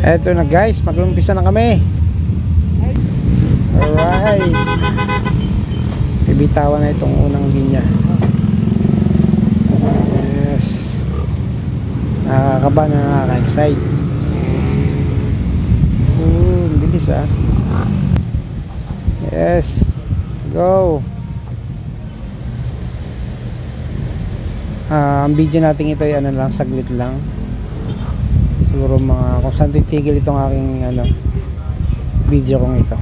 Eto na guys, mag-umpisa na kami. Alright, bibitawan na itong unang linya. Yes, nakakaba na, nakaka-excite. Bilis ah. Yes, go. Ang video natin ito ay ano lang, saglit lang. Siguro mga kung saan titigil itong aking video kong ito.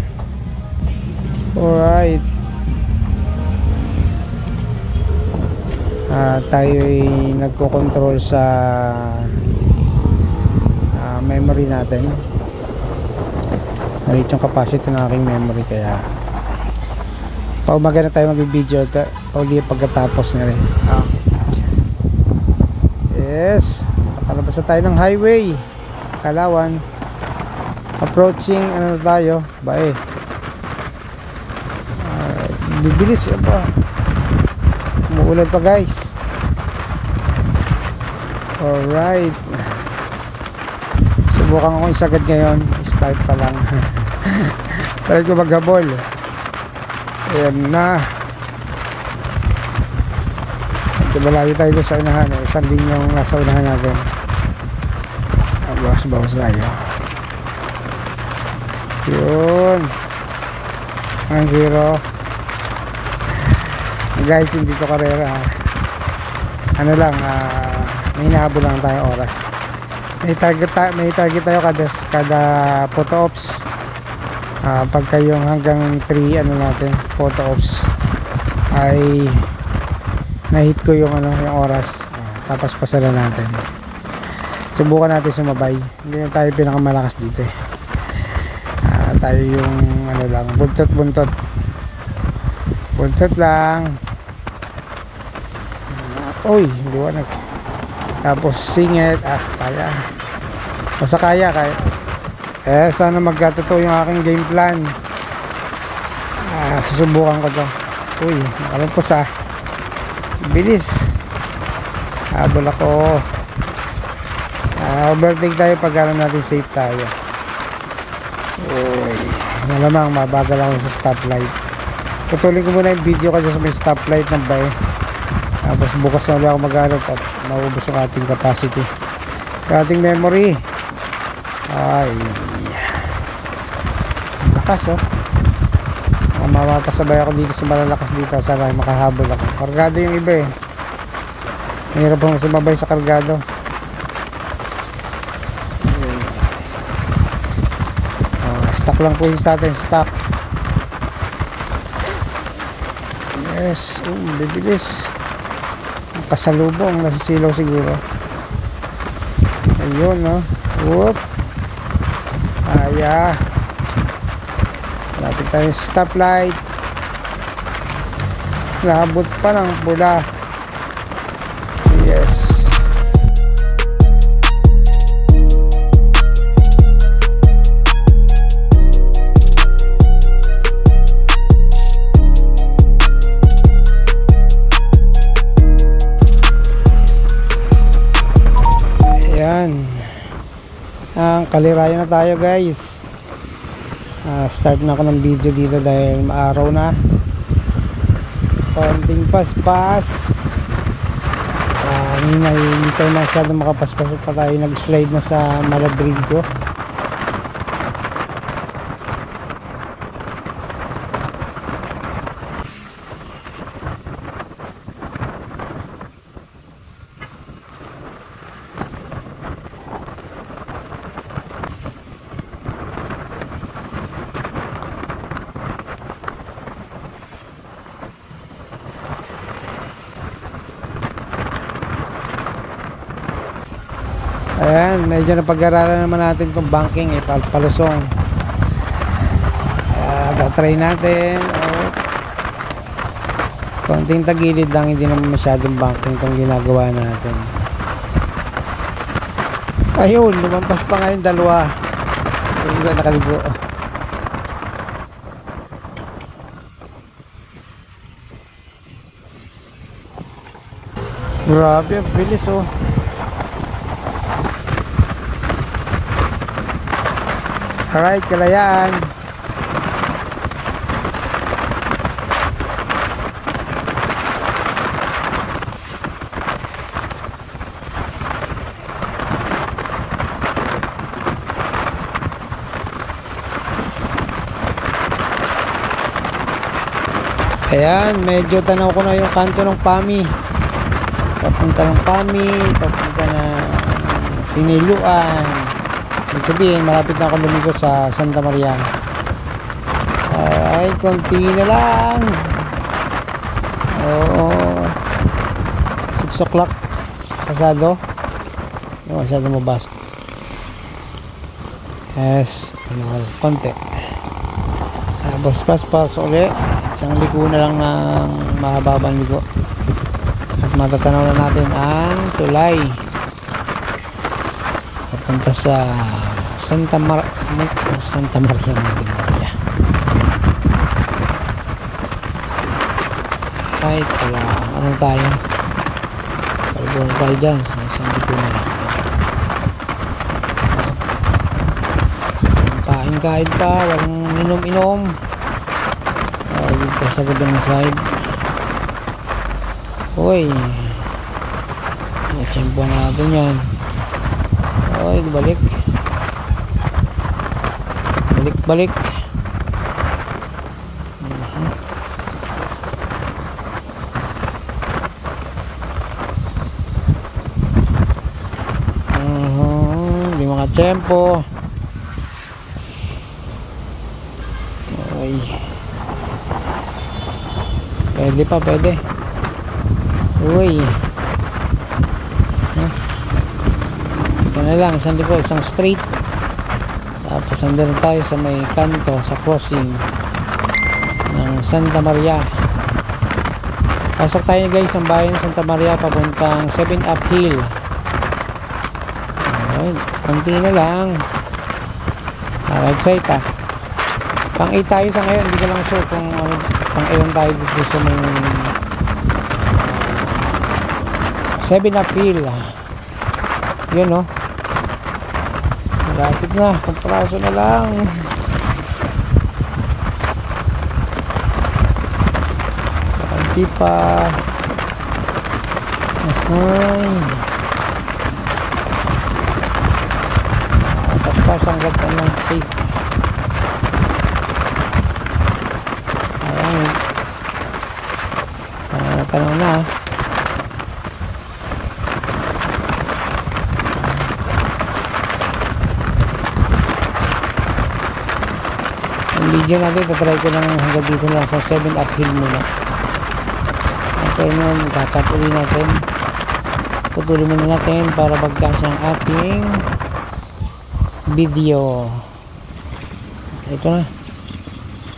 Alright, tayo ay nagko-control sa memory natin. Narito yung capacity ng aking memory, kaya paumaga na tayo mag-video, pauli pagkatapos na rin. Yes, nakalabas na tayo ng highway Kalawan, approaching ano na tayo, Bae. Alright, bibilis ba, umuulan pa guys. Alright, subukan ko isagad ngayon, start pa lang. Try ko maghabol. Ayan na, malayo tayo doon sa unahan, isang linyang nasa unahan natin. Bawas tayo. Yun, 1-0 guys, hindi to karera. Ano lang, may hinahabol lang tayo oras. May target tayo kada photo ops. Pagka yung hanggang 3 natin photo ops ay na-hit ko yung yung oras, tapos pasala natin. Subukan natin sumabay. Hindi na tayo pinakamalakas dito eh. Tayo yung lang, buntot lang. Uy, liwanag. Tapos singit, kaya. Basta kaya. Sana magkatotoo yung aking game plan. Susubukan ko to. Uy, nakalumpos bilis. Habol ako. Overtake tayo pag natin safe tayo. Uy, malamang mabagal ako sa stoplight. Putulin ko muna yung video kasi sa may stoplight ng Bae. Tapos bukas na ulit ako mag-aral at maubos yung ating capacity, yung ating memory. Ay, lakas mapasabay ako dito sa malalakas dito. Sana makahabol ako. Kargado yung iba eh. Hirap akong sumabay sa kargado. Stock lang po yung sa atin, stock. Yes, bibilis. Kasalubong, nasisilaw siguro. Ayun whoop. Lapit tayo sa stoplight. Naabot pa ng pula. Yes. Ayan. Ang kalirayan na tayo guys. Start na ako ng video dito dahil maaraw na. Konting paspas. Hindi tayo masyadong makapaspas at tayo nag-slide na sa Malabrigo. Ayan, medyo napag-aralan naman natin itong banking palusong. Try natin. Konting tagilid lang, hindi naman masyadong banking itong ginagawa natin. Ayun, lumampas pa ngayon dalawa. Yung isa nakaligo. Grabe, ang bilis Alright, Kalayaan. Ayan, medyo tanaw ko na yung kanto ng Pami. Papunta ng Pami, papunta na Siniluan. Ibig sabihin, malapit na ako lumigo sa Santa Maria. Ay, konti na lang. Oo. 6 o'clock. Pasado. Yung masyado mabas. Yes. Konti. Tapos paspas ulit. Isang liko na lang ng mahababang liko. At matatanaw na natin ang tulay. Papunta sa Santa Maria Maria. Right, ano tayo? Paligo na tayo dyan sa isang liko na lang. Kain-kain pa, walang inom-inom. Dito sa gabang side. Uy, tiyempo natin yan. Uy, balik. Balik. Hindi makatiyempo. Uy, pwede pa, pwede. Uy, ito na lang, isang likod, isang straight. Tapos andun tayo sa may kanto, sa crossing ng Santa Maria. Pasok tayo guys, ang bayan ng Santa Maria papuntang 7 uphill. Alright, konti na lang. Excited ah. Pang 8 tayo sa ngayon, hindi ko lang sure kung ano, pang ilan tayo dito sa may 7 uphill. Yun oh. Malapit na, kompraso na lang. Hindi pa. Paspas hanggat anong safe. Alright, tanong na. Ang video natin, tatry ko lang hanggang dito lang sa 7 uphill muna. After nun, kakatuloy natin. Putuloy muna natin para bagkas ang ating video. Ito na.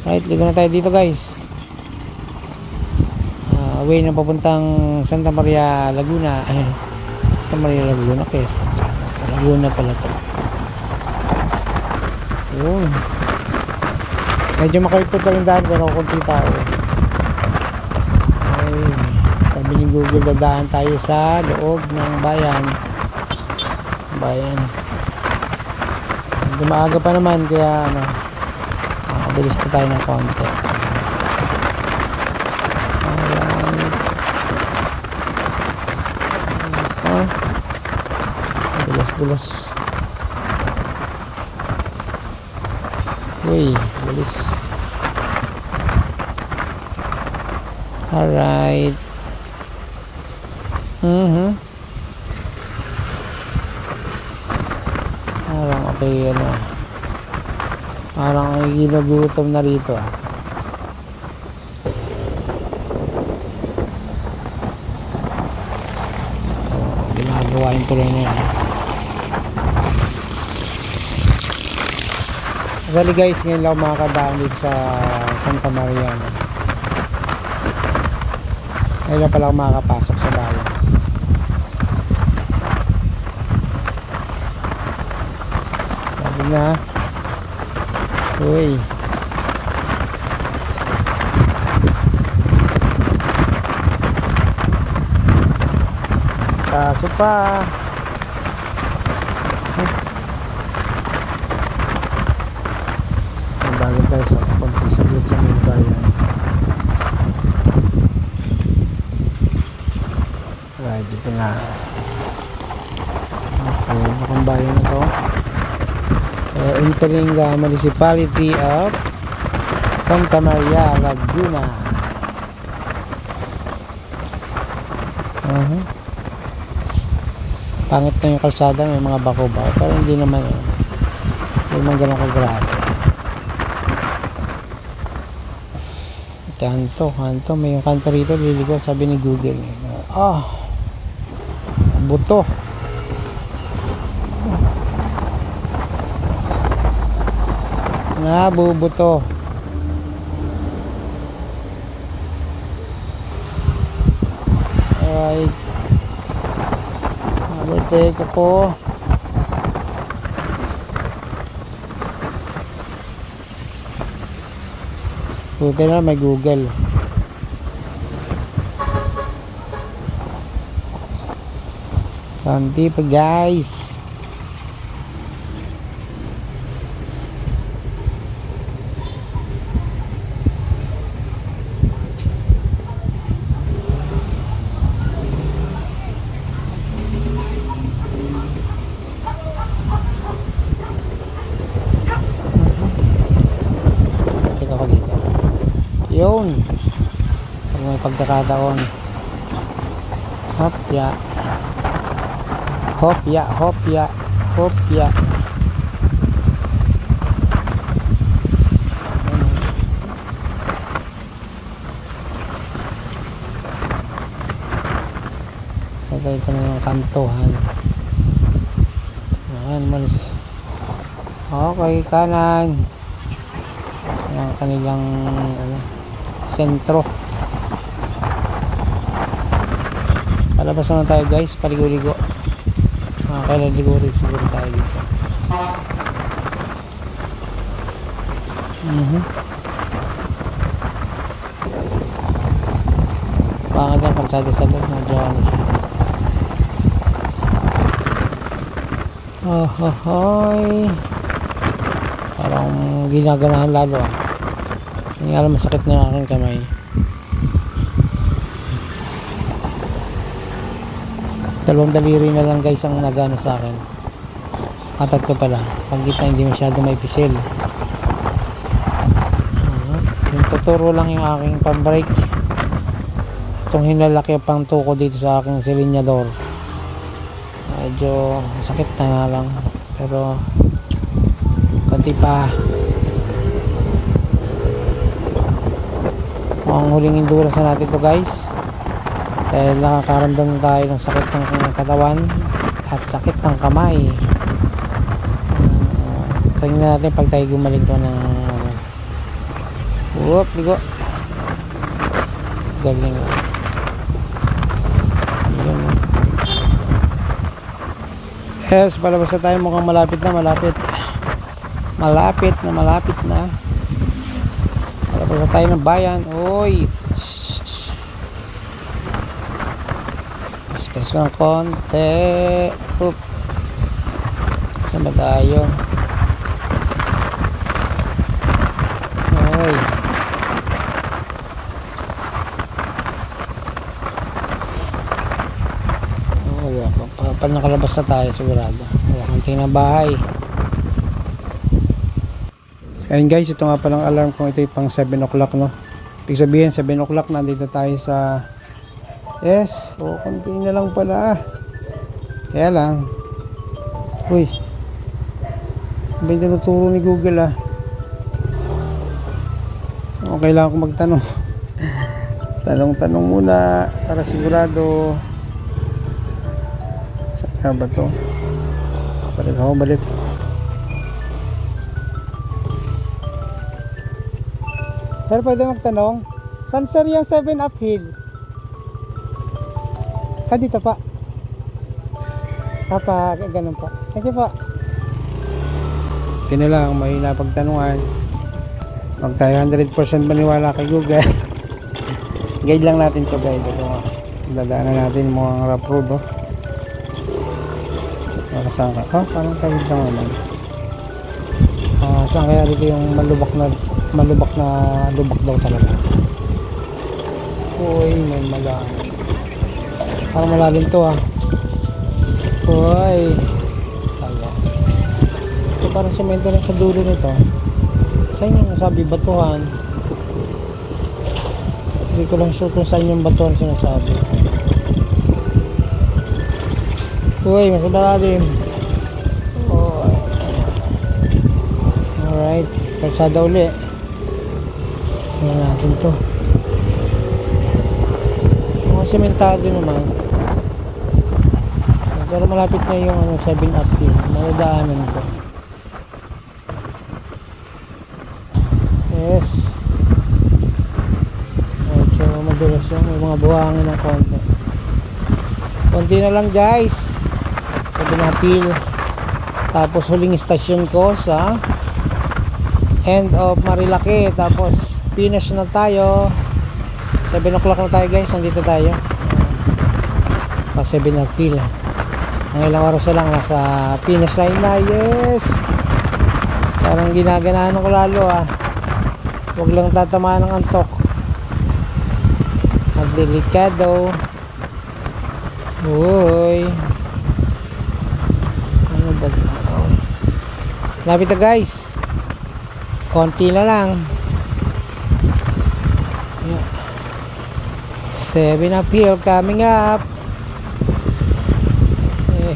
Right, ligo na tayo dito guys. Way na papuntang Santa Maria Laguna. Santa Maria Laguna, Quezon. Laguna pala to. Yun. Medyo makaipot lang yung daan pero kunti tao eh. Ay, sabi ni Google, dadaan tayo sa loob ng bayan. Maaga pa naman kaya ano, mabilis pa tayo ng konti. Alright, dulas. Uy, bilis. Alright. Parang okay, ano, parang may ginugutom na rito ah. So, ginagawa yung tuloy na yun. Actually guys, ngayon lang makakadaan dito sa Santa Maria. Ngayon lang pala ako makakapasok sa bayan. Sabi na. Uy. Kaso pa. dito sa may bayan. Right, dito na. Okay, mukhang bayan na to. So, entering the municipality of Santa Maria, Laguna. Pangit na yung kalsada, may mga bako-bako, pero hindi naman ganun kagrabe. Kanto, may yung kanto rito, liligo, sabi ni Google. Buto. Nabubuto. Alright. Overtake ako. Buti na may Google. Kanti pa guys. Yun, pag may pagkakataon. Hopya. Ito na yung kantuhan. Ayan, malis. Okay, kanan. Yung kanilang sentro. Palabas naman tayo guys, paligo-ligo. Kailan ligo rin siguro tayo dito. Pangad ang kalsada sa loob, medyo siya. Parang ginaganahan lalo Hindi alam, masakit na aking kamay. Dalawang daliri na lang guys ang nagana sa akin. Tatlo pala. Pag kita hindi masyado may pisil. Yung tuturo lang yung aking pambrake. Itong hinlalaki pang tuko dito sa aking silinyador. Medyo sakit na nga lang. Pero konti pa. Ang huling endurance na natin to guys, dahil nakakaramdam tayo ng sakit ng katawan at sakit ng kamay. Tingnan natin pag tayo gumaling to ng ligo. Galing. Ayan. Yes, palabas na tayo, mukhang malapit na. Palabas na tayo ng bayan. Oy, space ng konti. Saan ba tayo? Oy, pag nakalabas na tayo sigurado wala konti na bahay. Ayun guys, ito nga palang alarm kung ito yung pang 7 o'clock no. Ibig sabihin 7 o'clock nandito tayo sa konti na lang pala. Kaya lang may tinuturo ni Google kailangan ko magtanong. Tanong muna para sigurado. Saan ba to? Balik. Sir, pwede magtanong? Saan sir yung 7 uphill? Dito pa. Ganun pa. Thank you pa. Ito na lang, may napagtanungan. Huwag tayo 100% maniwala kay Google. Guide lang natin to guide. Dadaanan natin mga rough road saan ka? Parang tawid lang naman. Saan kaya dito yung malubak na malubak na lubak daw talaga. Uy, may malalim. Parang malalim to ah. Uy. Kaya. Ito parang semento na sa dulo nito. Saan yung sabi batuhan? Hindi ko lang sure kung saan yung batuhan sinasabi. Uy, mas malalim. Uy. Alright. Kalsada uli. Tingnan natin to. Mga sementado naman. Pero malapit na yung 7-up yun. Nadadaanan ko. Yes. Medyo madulas yan. May mga buhangin ng konti. Konti na lang guys. 7-up hill. Tapos huling istasyon ko sa end of Marilaki. Tapos finish na tayo. 7 o'clock na tayo guys. Nandito tayo. Pa 7-up hill. Ang ilang oras na lang nasa finish line na. Yes. Parang ginaganahan ko lalo ah. Huwag lang tatamaan ng antok. At delikado. Uy. Ano ba? Lapit na guys. Konti na lang. 7-up hill coming up.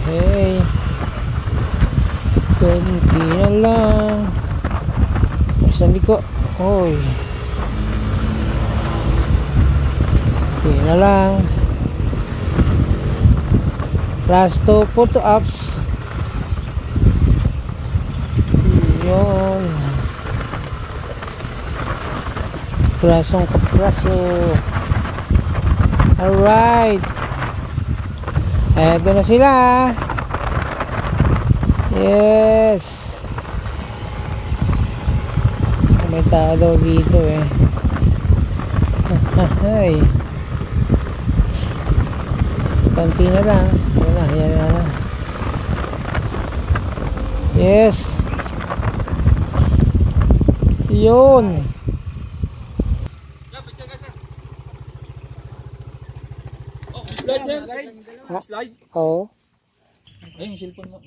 Hey. Konti na lang. Saan di ko? Oy. Konti na lang. Last 2 photo ups. Yun. Prasong kapraso. Alright. Eto na sila. Yes. May tao daw dito eh. Hay. Konti na lang. Yan na. Yes. Yun. Slide? Oo. Ay, yung cellphone mo.